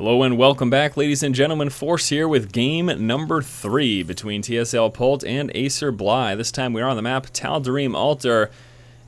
Hello and welcome back, ladies and gentlemen. Force here with game number 3 between TSL Polt and Acer Bly. This time we are on the map Tal'Darim Altar,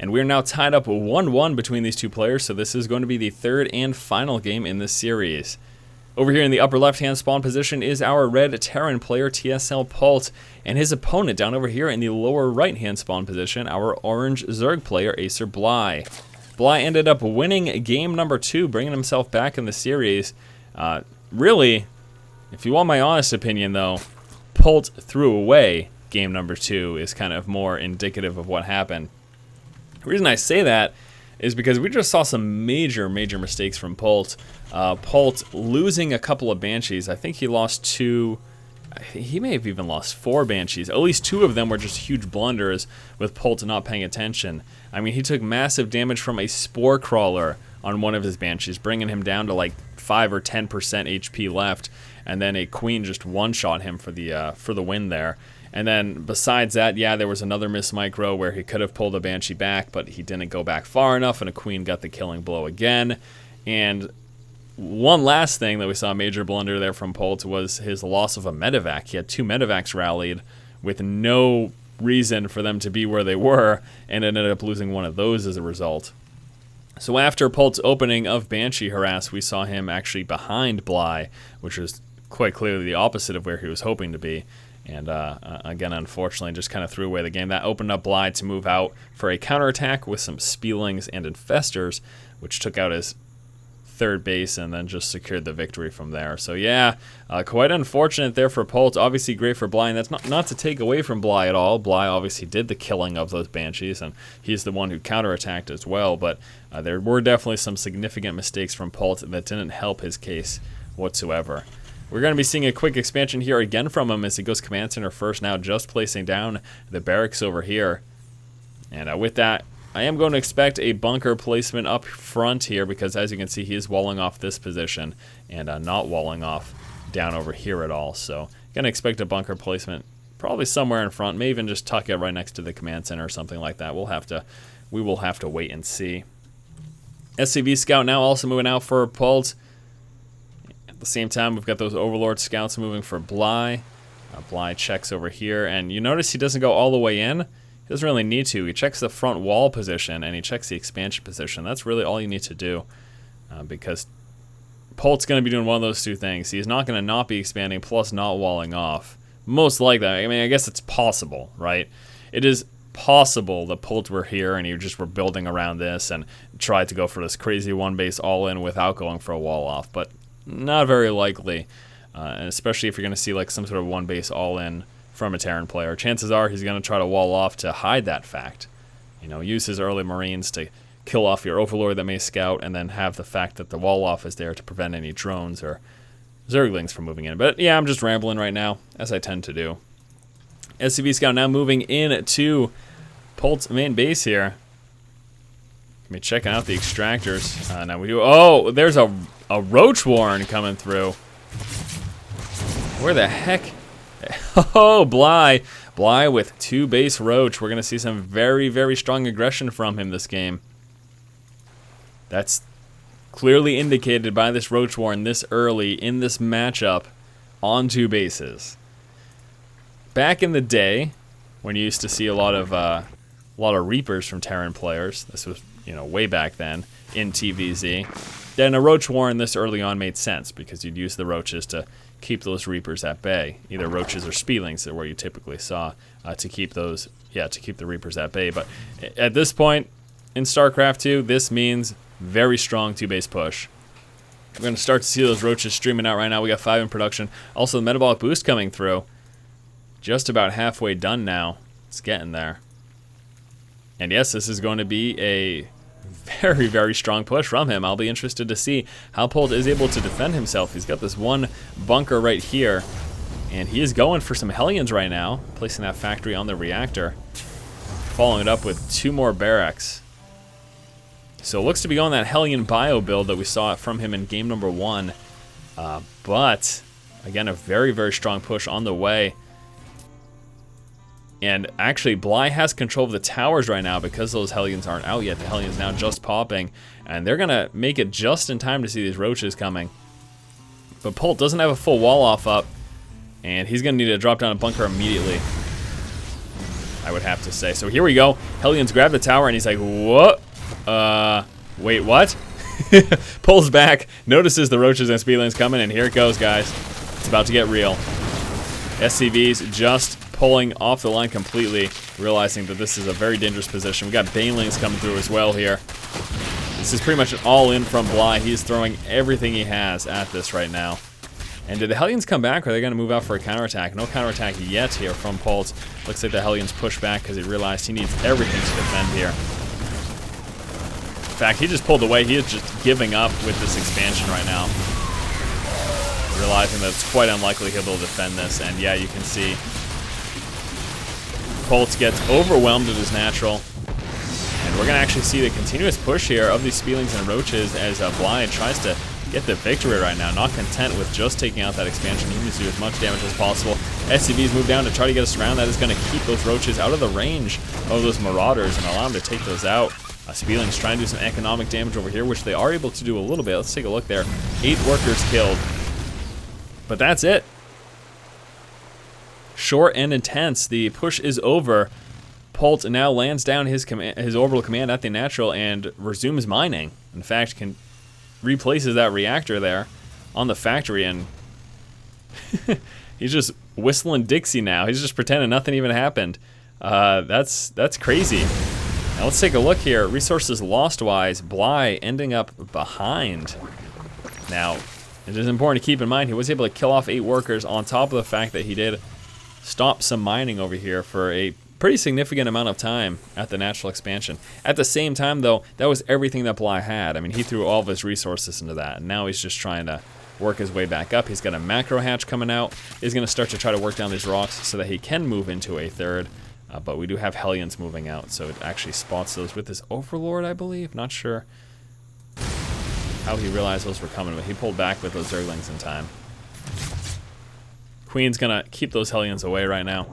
and we are now tied up 1-1 between these two players, so this is going to be the third and final game in this series. Over here in the upper left-hand spawn position is our red Terran player, TSL Polt, and his opponent down over here in the lower right-hand spawn position, our orange Zerg player, Acer Bly. Bly ended up winning game number 2, bringing himself back in the series. Really, if you want my honest opinion though, Polt threw away game number 2 is kind of more indicative of what happened. The reason I say that is because we just saw some major mistakes from Polt. Polt losing a couple of Banshees. I think he lost 2, he may have even lost 4 Banshees. At least 2 of them were just huge blunders with Polt not paying attention. I mean, he took massive damage from a Spore Crawler on one of his Banshees, bringing him down to like 5 or 10% HP left, and then a Queen just one-shot him for the win there. And then besides that, yeah, there was another miss micro where he could have pulled a Banshee back, but he didn't go back far enough, and a Queen got the killing blow again. And one last thing that we saw a major blunder there from Polt was his loss of a medevac. He had 2 medevacs rallied with no reason for them to be where they were, and ended up losing one of those as a result. So after Polt's opening of Banshee Harass, we saw him actually behind Bly, which was quite clearly the opposite of where he was hoping to be. And again, unfortunately, just kind of threw away the game. That opened up Bly to move out for a counterattack with some Spielings and Infestors, which took out his third base and then just secured the victory from there. So yeah, quite unfortunate there for Polt. Obviously great for Bly, and that's not to take away from Bly at all. Bly obviously did the killing of those Banshees, and he's the one who counterattacked as well, but there were definitely some significant mistakes from Polt that didn't help his case whatsoever. We're going to be seeing a quick expansion here again from him as he goes Command Center first now, just placing down the barracks over here. And with that, I am going to expect a bunker placement up front here because, as you can see, he is walling off this position and not walling off down over here at all. So going to expect a bunker placement probably somewhere in front, may even just tuck it right next to the Command Center or something like that. We will have to wait and see. SCV Scout now also moving out for Polt. At the same time, we've got those Overlord Scouts moving for Bly. Bly checks over here, and you notice he doesn't go all the way in. He doesn't really need to. He checks the front wall position, and he checks the expansion position. That's really all you need to do, because Polt's going to be doing one of those two things. He's not going to not be expanding, plus not walling off. Most likely. I mean, I guess it's possible, right? It is possible that Polt were here, and he just were building around this, and tried to go for this crazy one base all-in without going for a wall off, but not very likely, and especially if you're going to see like some sort of one base all-in from a Terran player. Chances are he's going to try to wall off to hide that fact. You know, use his early Marines to kill off your Overlord that may scout, and then have the fact that the wall off is there to prevent any drones or Zerglings from moving in. But yeah, I'm just rambling right now, as I tend to do. SCV Scout now moving in to Polt's main base here. Let me checking out the extractors. Now we do. Oh, there's a roach warren coming through. Where the heck? Oh, Bly with 2 base roach. We're going to see some very strong aggression from him this game. That's clearly indicated by this roach warren this early in this matchup on 2 bases. Back in the day, when you used to see a lot of Reapers from Terran players, this was, you know, way back then in TVZ, then a roach warren this early on made sense because you'd use the roaches to keep those Reapers at bay. Either roaches or Spielings are where you typically saw to keep those, to keep the Reapers at bay. But at this point in StarCraft 2, this means very strong 2-base push. We're going to start to see those roaches streaming out right now. We got 5 in production. Also, the metabolic boost coming through. Just about halfway done now. It's getting there. And yes, this is going to be a very strong push from him. I'll be interested to see how Polt is able to defend himself. He's got this one bunker right here, and he is going for some Hellions right now, placing that factory on the reactor, following it up with 2 more barracks. So it looks to be going that Hellion bio build that we saw from him in game number 1, but again, a very strong push on the way. And actually, Bly has control of the towers right now because those Hellions aren't out yet. The Hellions now just popping, and they're going to make it just in time to see these roaches coming. But Polt doesn't have a full wall off up, and he's going to need to drop down a bunker immediately, I would have to say. So here we go. Hellions grab the tower, and he's like, what? Wait, what? Pulls back, notices the roaches and speedlings coming, and here it goes, guys. It's about to get real. SCVs just pulling off the line completely, realizing that this is a very dangerous position. We got banelings coming through as well here. This is pretty much an all-in from Bly. He's throwing everything he has at this right now. And did the Hellions come back, or are they going to move out for a counterattack? No counterattack yet here from Polt. Looks like the Hellions push back because he realized he needs everything to defend here. In fact, he just pulled away. He is just giving up with this expansion right now, realizing that it's quite unlikely he'll be able to defend this. And yeah, you can see Polt gets overwhelmed at his natural. And we're going to actually see the continuous push here of these Speedlings and Roaches as Bly tries to get the victory right now. Not content with just taking out that expansion. He needs to do as much damage as possible. SCVs move down to try to get us around. That is going to keep those Roaches out of the range of those Marauders and allow them to take those out. Speedlings trying to do some economic damage over here, which they are able to do a little bit. Let's take a look there. 8 workers killed. But that's it. Short and intense. The push is over. Polt now lands down his orbital command at the natural and resumes mining. In fact, replaces that reactor there on the factory, and he's just whistling Dixie now. He's just pretending nothing even happened. That's crazy. Now let's take a look here. Resources lost-wise, Bly ending up behind. Now, it is important to keep in mind he was able to kill off 8 workers on top of the fact that he did stop some mining over here for a pretty significant amount of time at the natural expansion. At the same time, though, that was everything that Bly had. I mean, he threw all of his resources into that, and now he's just trying to work his way back up. He's got a macro hatch coming out. He's going to start to try to work down these rocks so that he can move into a third. But we do have Hellions moving out, so it actually spots those with his Overlord, I believe. Not sure how he realized those were coming, but he pulled back with those Zerglings in time. Queen's going to keep those Hellions away right now.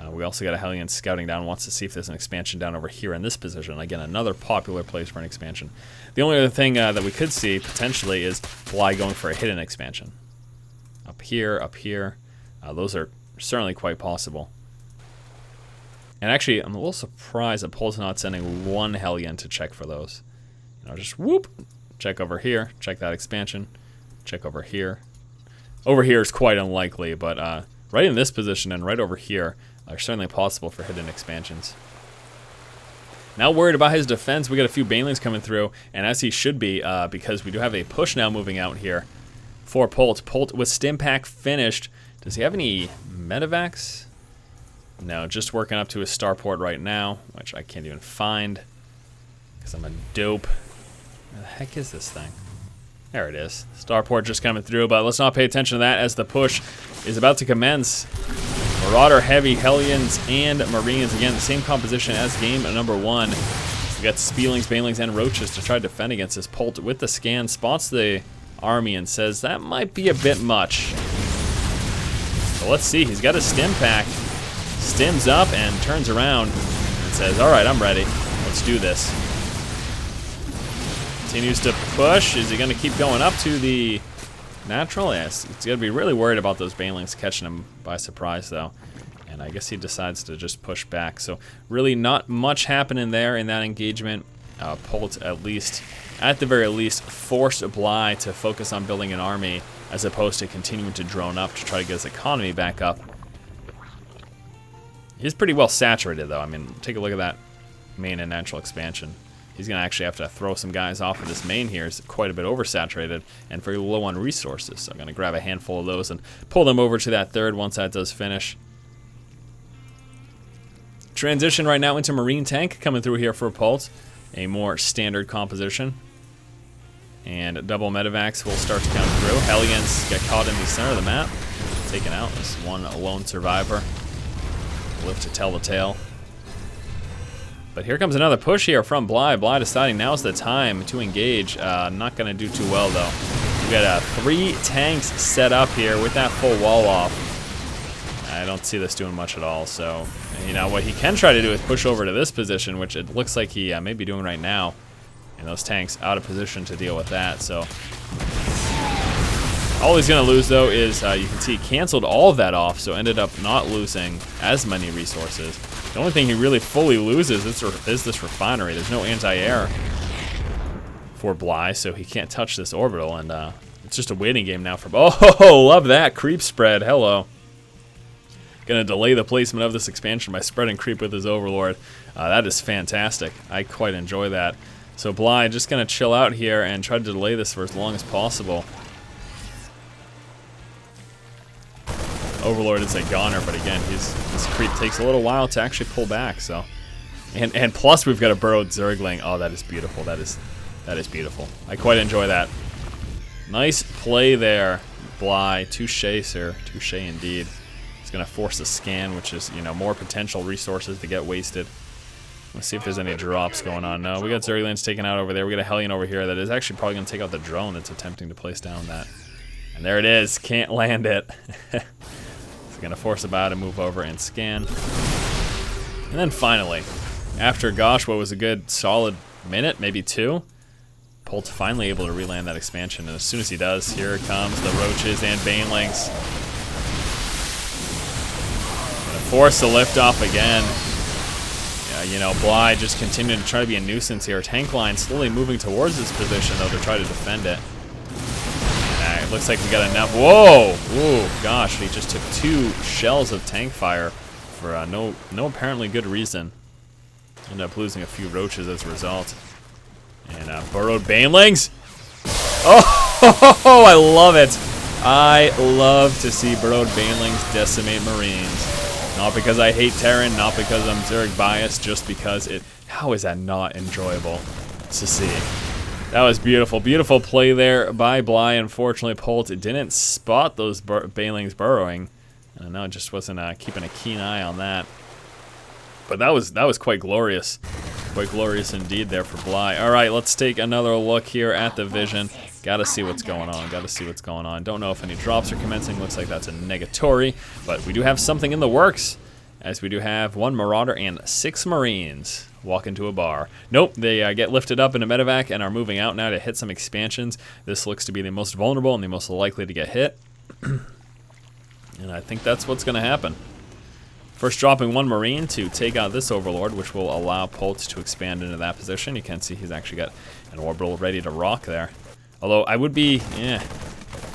We also got a Hellion scouting down, wants to see if there's an expansion down over here in this position. Again, another popular place for an expansion. The only other thing that we could see, potentially, is Bly going for a hidden expansion. Up here, up here. Those are certainly quite possible. And actually, I'm a little surprised that Polt's not sending one Hellion to check for those. You know, just whoop, check over here, check that expansion, check over here. Over here is quite unlikely, but right in this position and right over here are certainly possible for hidden expansions. Now worried about his defense, we got a few banelings coming through, and as he should be, because we do have a push now moving out here for Polt. Polt with Stimpak finished. Does he have any medevacs? No, just working up to his starport right now, which I can't even find because I'm a dope. Where the heck is this thing? There it is. Starport just coming through, but let's not pay attention to that as the push is about to commence. Marauder, Heavy, Hellions, and Marines. Again, the same composition as game number 1. We got Speedlings, Banelings, and Roaches to try to defend against this. Polt with the scan spots the army and says that might be a bit much. So let's see. He's got a Stimpak. Stims up and turns around and says, all right, I'm ready. Let's do this. Continues to push. Is he going to keep going up to the natural? Yes. He's going to be really worried about those banelings catching him by surprise, though. And I guess he decides to just push back. So really not much happening there in that engagement. Polt, at the very least, forced Bly to focus on building an army as opposed to continuing to drone up to try to get his economy back up. He's pretty well saturated, though. I mean, take a look at that main and natural expansion. He's going to actually have to throw some guys off of this main here. It's quite a bit oversaturated and very low on resources. So I'm going to grab a handful of those and pull them over to that third once that does finish. Transition right now into Marine Tank coming through here for Polt. A more standard composition. And double medevacs will start to come through. Hellions get caught in the center of the map. Taken out. This one lone survivor. Live to tell the tale. But here comes another push here from Bly. Bly deciding now's the time to engage. Not going to do too well, though. We got 3 tanks set up here with that full wall off. I don't see this doing much at all. So, you know, what he can try to do is push over to this position, which it looks like he may be doing right now. And those tanks out of position to deal with that. So All he's going to lose, though, is you can see he canceled all of that off, so ended up not losing as many resources. The only thing he really fully loses is this refinery. There's no anti-air for Bly, so he can't touch this orbital, and it's just a waiting game now for... Oh, love that. Creep spread. Hello. Gonna delay the placement of this expansion by spreading creep with his overlord. That is fantastic. I quite enjoy that. So Bly just gonna chill out here and try to delay this for as long as possible. Overlord is a goner, but again, his creep takes a little while to actually pull back. So, and plus we've got a burrowed Zergling. Oh, that is beautiful. That is beautiful. I quite enjoy that. Nice play there, Bly. Touché, sir. Touché indeed. He's gonna force a scan, which is, you know, more potential resources to get wasted. Let's see if there's any drops going on. No, we got Zerglings taken out over there. We got a Hellion over here that is actually probably gonna take out the drone that's attempting to place down that. And there it is. Can't land it. Gonna force about and move over and scan. And then finally, after gosh, what was a good solid minute, maybe 2, Polt finally able to reland that expansion, and as soon as he does, here comes the roaches and banelings. Gonna force the liftoff again. Yeah, you know, Bly just continuing to try to be a nuisance here. Tank line slowly moving towards this position though to try to defend it. It looks like we got enough. Whoa! Ooh, gosh, he just took 2 shells of tank fire for no apparently good reason. Ended up losing a few roaches as a result. And burrowed banelings. Oh, I love it. I love to see burrowed banelings decimate marines. Not because I hate Terran, not because I'm Zerg biased, just because it... How is that not enjoyable to see? That was beautiful. Beautiful play there by Bly. Unfortunately, Polt didn't spot those banelings burrowing. And no, it just wasn't keeping a keen eye on that. But that was quite glorious. Quite glorious indeed there for Bly. All right, let's take another look here at the vision. Gotta see what's going on. Gotta see what's going on. Don't know if any drops are commencing. Looks like that's a negatory. But we do have something in the works, as we do have 1 Marauder and 6 Marines walk into a bar. Nope, they get lifted up in a medevac and are moving out now to hit some expansions. This looks to be the most vulnerable and the most likely to get hit. And I think that's what's going to happen. First dropping 1 Marine to take out this Overlord, which will allow Polt to expand into that position. You can see he's actually got an orbital ready to rock there. Although I would be,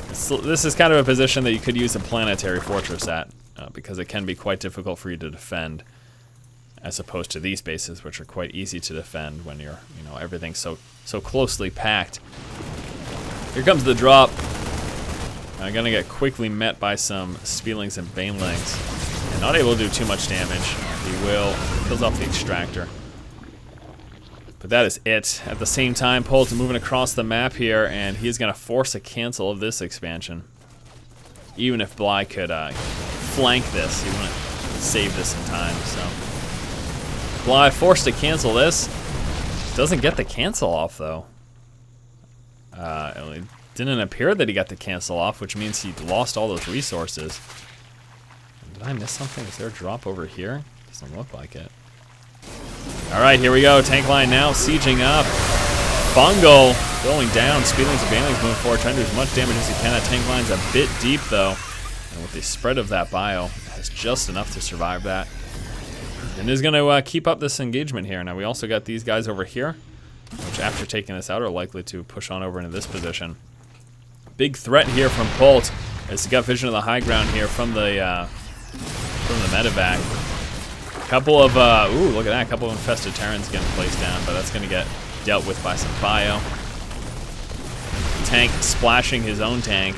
this is kind of a position that you could use a planetary fortress at, because it can be quite difficult for you to defend, as opposed to these bases, which are quite easy to defend when you're, you know, everything's so closely packed. Here comes the drop. I'm gonna get quickly met by some Spielings and Banelings, and not able to do too much damage. He kills off the extractor. But that is it. At the same time, Polt moving across the map here, and he's gonna force a cancel of this expansion. Even if Bly could flank this, he wouldn't save this in time, so. Bly forced to cancel this. Doesn't get the cancel off though. It didn't appear that he got the cancel off, which means he lost all those resources. Did I miss something? Is there a drop over here? Doesn't look like it. Alright, here we go. Tank line now sieging up. Fungal going down. Spielings and Banelings moving forward, trying to do as much damage as he can. That tank line's a bit deep though. And with the spread of that bio, it has just enough to survive that. And is going to keep up this engagement here. Now we also got these guys over here, which after taking this out are likely to push on over into this position. Big threat here from Polt, as he got vision of the high ground here from the medevac. Couple of, ooh, look at that, a couple of infested Terrans getting placed down, but that's going to get dealt with by some bio. Tank splashing his own tank.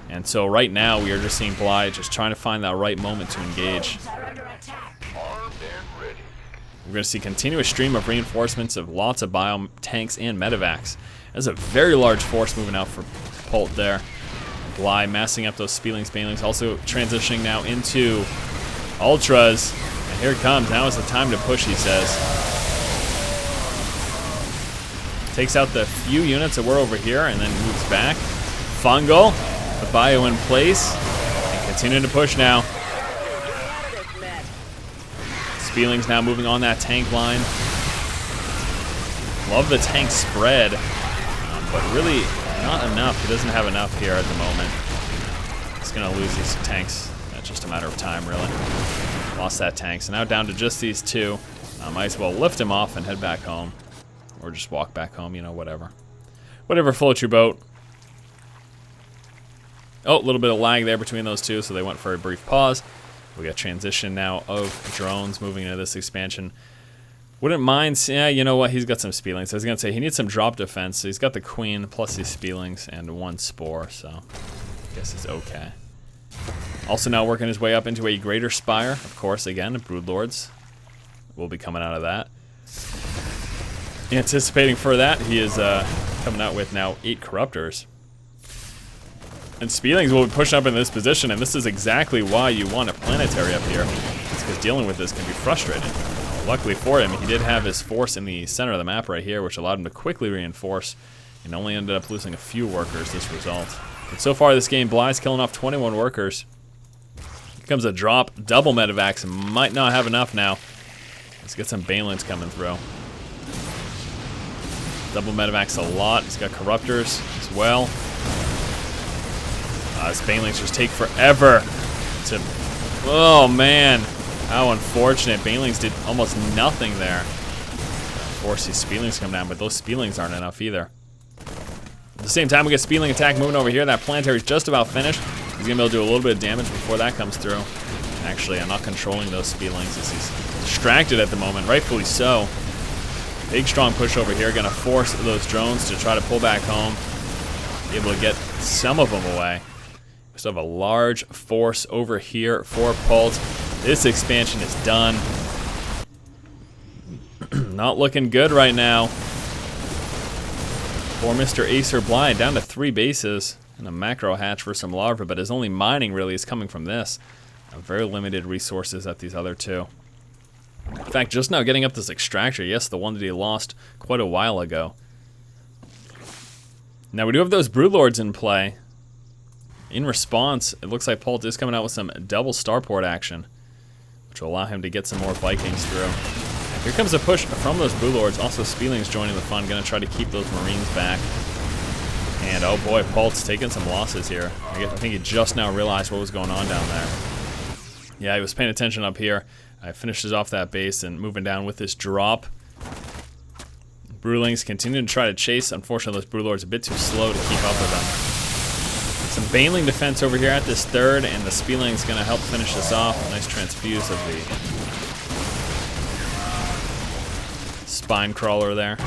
And so right now we are just seeing Bly just trying to find that right moment to engage. We're going to see continuous stream of reinforcements of lots of bio tanks and medevacs. There's a very large force moving out for Polt there. Bly massing up those Spielings, Banelings, also transitioning now into Ultras. And here it comes. Now is the time to push, he says. Takes out the few units that were over here and then moves back. Fungal, the bio in place, and continuing to push now. Spielings now moving on that tank line. Love the tank spread, but really not enough. He doesn't have enough here at the moment. He's going to lose these tanks. That's just a matter of time, really. Lost that tank, so now down to just these two. I might as well lift him off and head back home. Or just walk back home, you know, whatever. Whatever floats your boat. Oh, a little bit of lag there between those two, so they went for a brief pause. We got transition now of drones moving into this expansion. Wouldn't mind, yeah, you know what, he's got some speedlings. I was going to say, he needs some drop defense, so he's got the queen plus these speedlings and one spore, so I guess it's okay. Also now working his way up into a greater spire, of course, again, broodlords will be coming out of that. Anticipating for that, he is coming out with now 8 corruptors. And speedlings will be pushing up in this position, and this is exactly why you want a planetary up here. It's because dealing with this can be frustrating. Luckily for him, he did have his force in the center of the map right here, which allowed him to quickly reinforce, and only ended up losing a few workers this result. But so far this game, Bly's killing off 21 workers. Here comes a drop, double medevacs, might not have enough now. Let's get some banelings coming through. Double medevacs a lot. He's got corruptors as well. His banelings just take forever to... Oh man, how unfortunate. Banelings did almost nothing there. Force these speedlings to come down, but those speedlings aren't enough either. At the same time, we get speedling attack moving over here. That planetary's just about finished. He's gonna be able to do a little bit of damage before that comes through. Actually, I'm not controlling those speedlings as he's distracted at the moment, rightfully so. Big strong push over here, gonna force those drones to try to pull back home. Be able to get some of them away. We still have a large force over here for Polt. This expansion is done. Not looking good right now for Mr. Acer Bly, down to 3 bases and a macro hatch for some larvae, but his only mining really is coming from this. Very limited resources at these other two. In fact, just now getting up this extractor, yes, the one that he lost quite a while ago. Now we do have those broodlords in play. In response, it looks like Polt is coming out with some double starport action, which will allow him to get some more Vikings through. Here comes a push from those broodlords. Also, speedlings joining the fun, gonna try to keep those marines back. And oh boy, Polt's taking some losses here. I think he just now realized what was going on down there. Yeah, he was paying attention up here. Finishes off that base and moving down with this drop. Broodlings continue to try to chase. Unfortunately, those broodlords a bit too slow to keep up with them. Some baneling defense over here at this third, and the speedling's gonna help finish this off. A nice transfuse of the spine crawler there.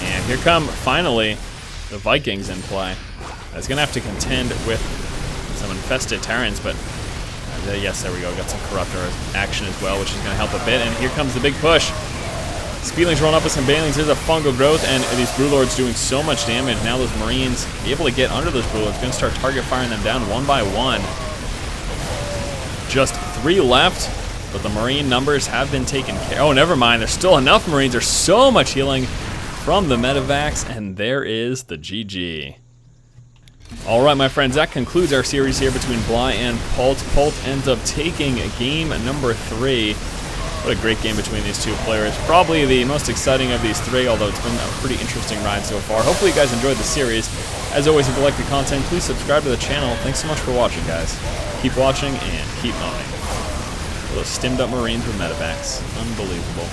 And here come, finally, the Vikings in play. It's gonna have to contend with some infested Terrans, but yes, there we go. Got some corruptor action as well, which is gonna help a bit. And here comes the big push. Speedlings rolling up with some banelings. There's a fungal growth, and these broodlords doing so much damage. Now those marines able to get under those broodlords. Gonna start target firing them down one by one. Just 3 left, but the marine numbers have been taken care of. Oh, never mind. There's still enough marines. There's so much healing from the medevacs, and there is the GG. All right, my friends, that concludes our series here between Bly and Polt. Polt ends up taking game number 3. What a great game between these two players. Probably the most exciting of these 3, although it's been a pretty interesting ride so far. Hopefully you guys enjoyed the series. As always, if you like the content, please subscribe to the channel. Thanks so much for watching, guys. Keep watching and keep owning. Those stimmed up marines with medevacs. Unbelievable.